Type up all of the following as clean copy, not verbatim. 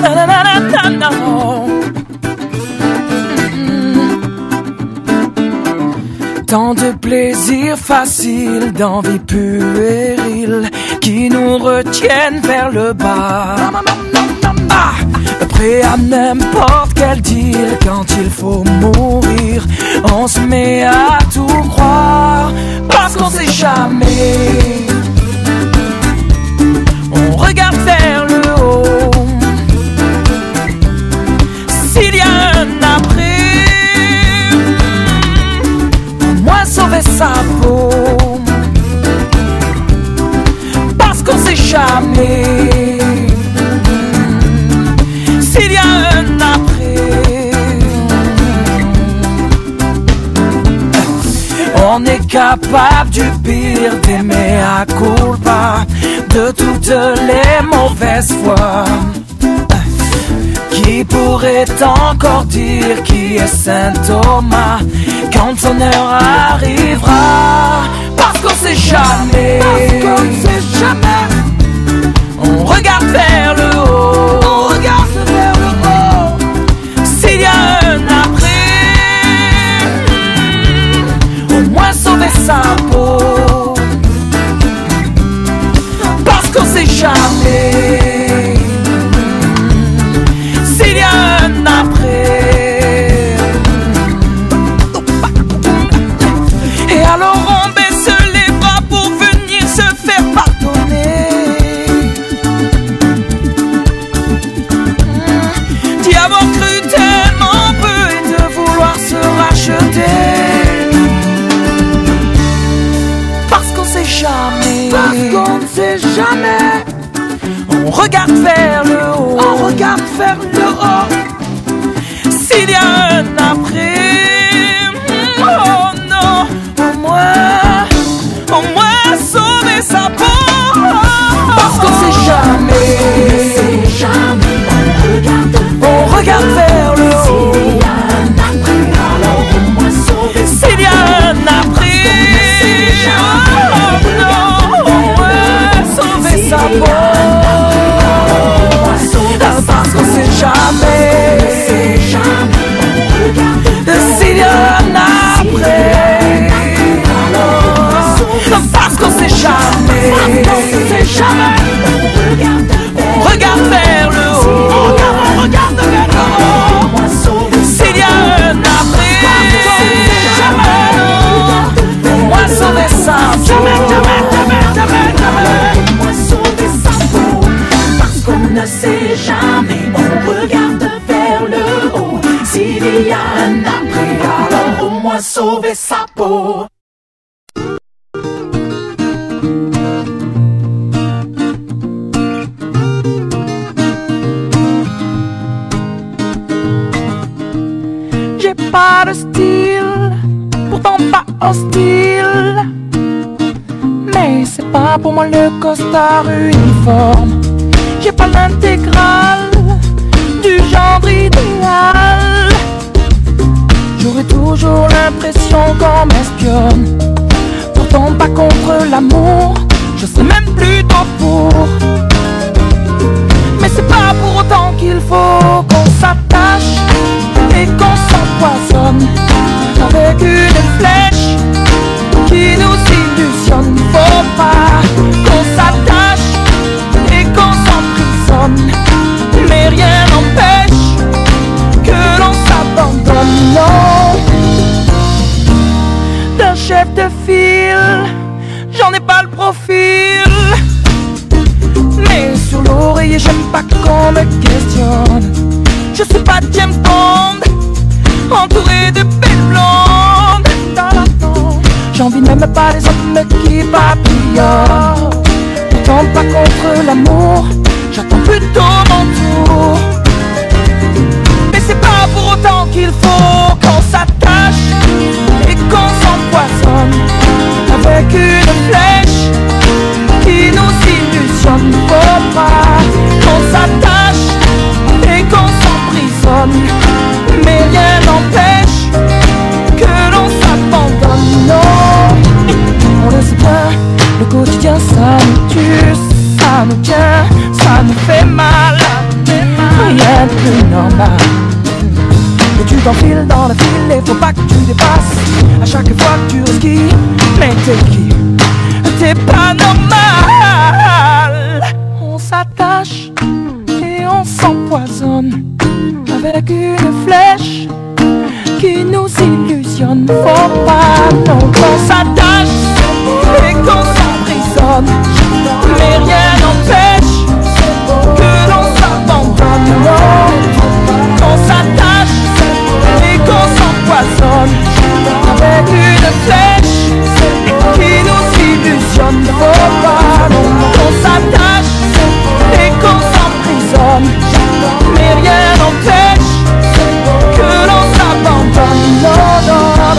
Na, na, na, na, na, na. Tant de plaisirs faciles, d'envie puérile qui nous retiennent vers le bas. Ah, prêt à n'importe quel deal. Quand il faut mourir, on se met à tout croire, parce qu'on sait jamais. On regarde vers le haut. S'il y a un après, au moins sauver sa peau, parce qu'on sait jamais. S'il y a un après, on est capable du pire, d'aimer à culpa, de toutes les mauvaises fois. Qui pourrait encore dire qui est Saint Thomas quand son heure arrivera? Parce qu'on sait jamais. Parce qu'on sait jamais. On regarde vers le haut. On regarde vers le haut. S'il y a un après, au moins sauver sa peau, parce qu'on sait jamais. S'il y a un après, et alors on baisse les bras pour venir se faire pardonner. D'y avoir cru tellement peu et de vouloir se racheter, parce qu'on sait jamais. Parce qu'on sait jamais. On regarde vers le haut. On regarde vers le haut. S'il y a un après, oh non, au moins sauver sa peau. Parce qu'on sait jamais. On regarde vers le haut. S'il y a un après, alors au moins sauver sa peau. S'il y a un après, oh non, au moins sauver sa peau. Parce qu'on sait jamais. S'il y a un après, parce qu'on sait jamais. On regarde vers le haut. On regarde vers le haut. S'il y a un après, au moins sauver sa peau. Ne sait jamais, on regarde vers le haut. S'il y a un après, alors au moins sauver sa peau. J'ai pas de style, pourtant pas hostile, mais c'est pas pour moi le costard uniforme. J'ai pas l'intégrale du genre idéal. J'aurais toujours l'impression qu'on m'espionne. Pourtant pas contre l'amour, je serais même plutôt pour. Mais c'est pas pour autant qu'il faut qu'on s'attache et qu'on s'empoisonne avec une flèche qui nous illusionne. Faut pas qu'on s'attache et qu'on s'emprisonne, mais rien n'empêche que l'on s'abandonne. Non, d'un chef de file, j'en ai pas le profil, mais sur l'oreiller j'aime pas qu'on me questionne. Je suis pas James Bond, entouré de belles blondes. J'envie même pas les hommes qui papillonnent. Pourtant pas contre l'amour, j'attends plutôt mon tour. Mais c'est pas pour autant qu'il faut qu'on s'attache et qu'on s'empoisonne avec une flèche qui nous illusionne. Faut pas qu'on s'attache et qu'on s'emprisonne, mais rien n'empêche que l'on s'abandonne. Non, on le sait bien, le quotidien ça nous tue, ça nous t'enfiles dans le fil et faut pas que tu dépasses. À chaque fois que tu skis, mais t'es qui? T'es pas normal. On s'attache et on s'empoisonne avec une flèche qui nous illusionne. Faut pas non qu'on s'attache et qu'on s'emprisonne, mais rien n'empêche que l'on s'abandonne. Non, qu'on s'attache et qu'on s'empoisonne avec une flèche qui nous illusionne. Faut pas non qu'on s'attache et qu'on s'emprisonne, mais rien n'empêche que l'on s'abandonne. Non, non, non.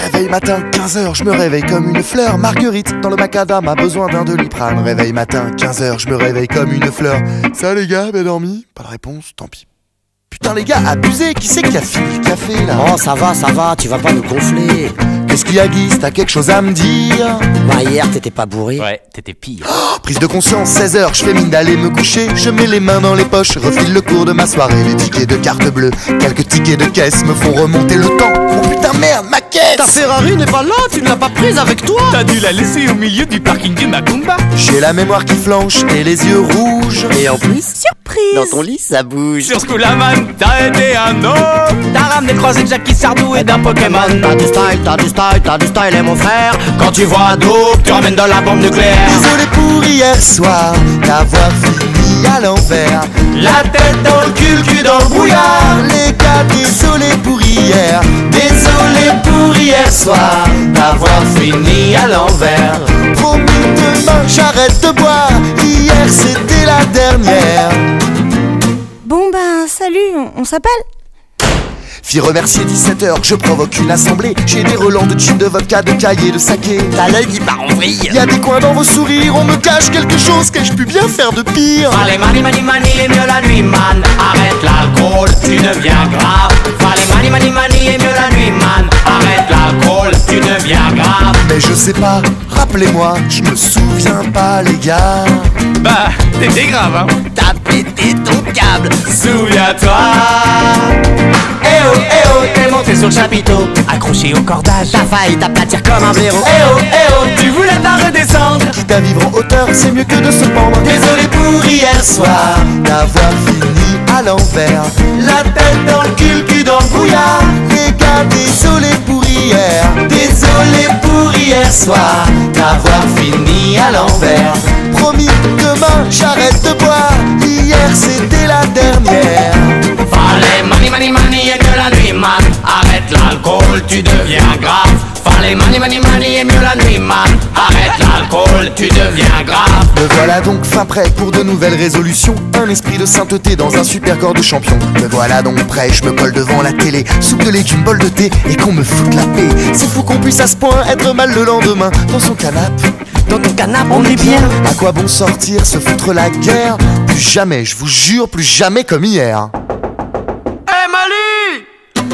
Réveil matin, 15h, je me réveille comme une fleur. Marguerite, dans le macadam, a besoin d'un Doliprane. Réveil matin, 15h, je me réveille comme une fleur. Ça les gars, bien dormi? Pas de réponse, tant pis. Putain les gars, abusé, qui c'est qui a fini le café là? Oh ça va, tu vas pas nous gonfler. Qu'est-ce qu'il y a Guy, t'as quelque chose à me dire? Bah hier t'étais pas bourré. Ouais, t'étais pire. Prise de conscience, 16h, je fais mine d'aller me coucher. Je mets les mains dans les poches, refile le cours de ma soirée. Les tickets de carte bleue, quelques tickets de caisse me font remonter le temps. Oh putain merde, ma caisse! Ta Ferrari n'est pas là, tu ne l'as pas prise avec toi. T'as dû la laisser au milieu du parking du Macumba. J'ai la mémoire qui flanche et les yeux rouges. Et en plus, surprise, dans ton lit ça bouge. Sur ce coup la man, t'as aidé un homme. T'as ramené croisé de Jackie Sardou et d'un Pokémon. T'as du style, et mon frère. Quand tu vois Dope, tu ramènes de la bombe nucléaire. Désolé pour hier soir, d'avoir fini à l'envers. La tête dans le cul dans le brouillard. Les gars, désolé pour hier. Désolé pour hier soir, d'avoir fini à l'envers. Promis demain, j'arrête de boire. Hier c'était la dernière. Bon ben salut, on s'appelle? Fille remercier 17h, je provoque une assemblée. J'ai des relents de gin, de vodka, de cahiers, de saké. T'as l'œil qui part en vrille. Y'a des coins dans vos sourires, on me cache quelque chose. Qu'ai-je pu bien faire de pire? Fallait mani, et mieux la nuit, man. Arrête l'alcool, tu deviens grave. Fallait mani, et mieux la nuit, man. Arrête l'alcool, tu deviens grave. Mais je sais pas, rappelez-moi, je me souviens pas les gars. Bah, t'étais grave, hein. T'as pété ton câble. Souviens-toi. Eh oh, t'es monté sur le chapiteau, accroché au cordage. T'as failli t'aplatir comme un blaireau. Eh oh, tu voulais pas redescendre. Quitte à vivre en hauteur, c'est mieux que de se pendre. Désolé pour hier soir, d'avoir fini à l'envers. la tête dans le cul dans le brouillard. Les gars, désolé pour hier. Désolé pour hier soir, d'avoir fini à l'envers. Promis, demain, j'arrête de boire. Hier, c'était la dernière. Fallait mani, et mieux la nuit, man. Arrête l'alcool, tu deviens grave. Fallait mani, et mieux la nuit, man. Arrête l'alcool, tu deviens grave. Me voilà donc fin prêt pour de nouvelles résolutions. Un esprit de sainteté dans un super corps de champion. Me voilà donc prêt, je me colle devant la télé. Soupe de légumes, bol de thé et qu'on me foute la paix. C'est fou qu'on puisse à ce point être mal le lendemain. Dans son canapé, Dans ton canapé on est bien. à quoi bon sortir, se foutre la guerre? Plus jamais, je vous jure, plus jamais comme hier. Hey Mali!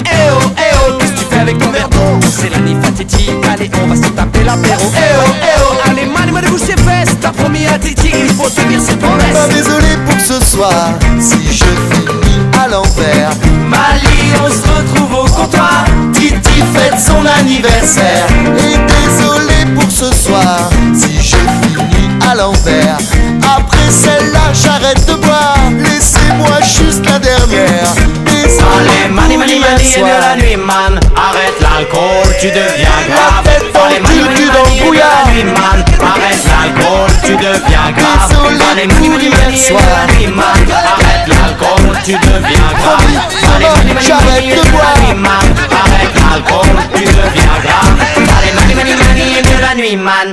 Eh oh, qu'est-ce que tu fais avec ton verre d'eau? C'est la nuit fatidique, allez on va se taper l'apéro. Eh oh, allez Mali, bouge tes fesses. T'as promis à Titi, il faut tenir ses promesses. Pas désolé pour ce soir, si je finis à l'envers. Mali, on se retrouve au comptoir. Titi fête son anniversaire. Et désolé pour ce soir, si je finis à l'envers. Après celle-là, j'arrête de boire. Laissez-moi juste la dernière. Allez Mali, et mieux la nuit, man. Arrête l'alcool, tu deviens grave. Allez Mali, et mieux la nuit, man. Arrête l'alcool, tu deviens grave. Allez Mali, et mieux la nuit, man. Arrête l'alcool, tu deviens grave. Allez Mali, et mieux la nuit, man. Arrête l'alcool, tu deviens grave. Allez Mali, et mieux la nuit, man.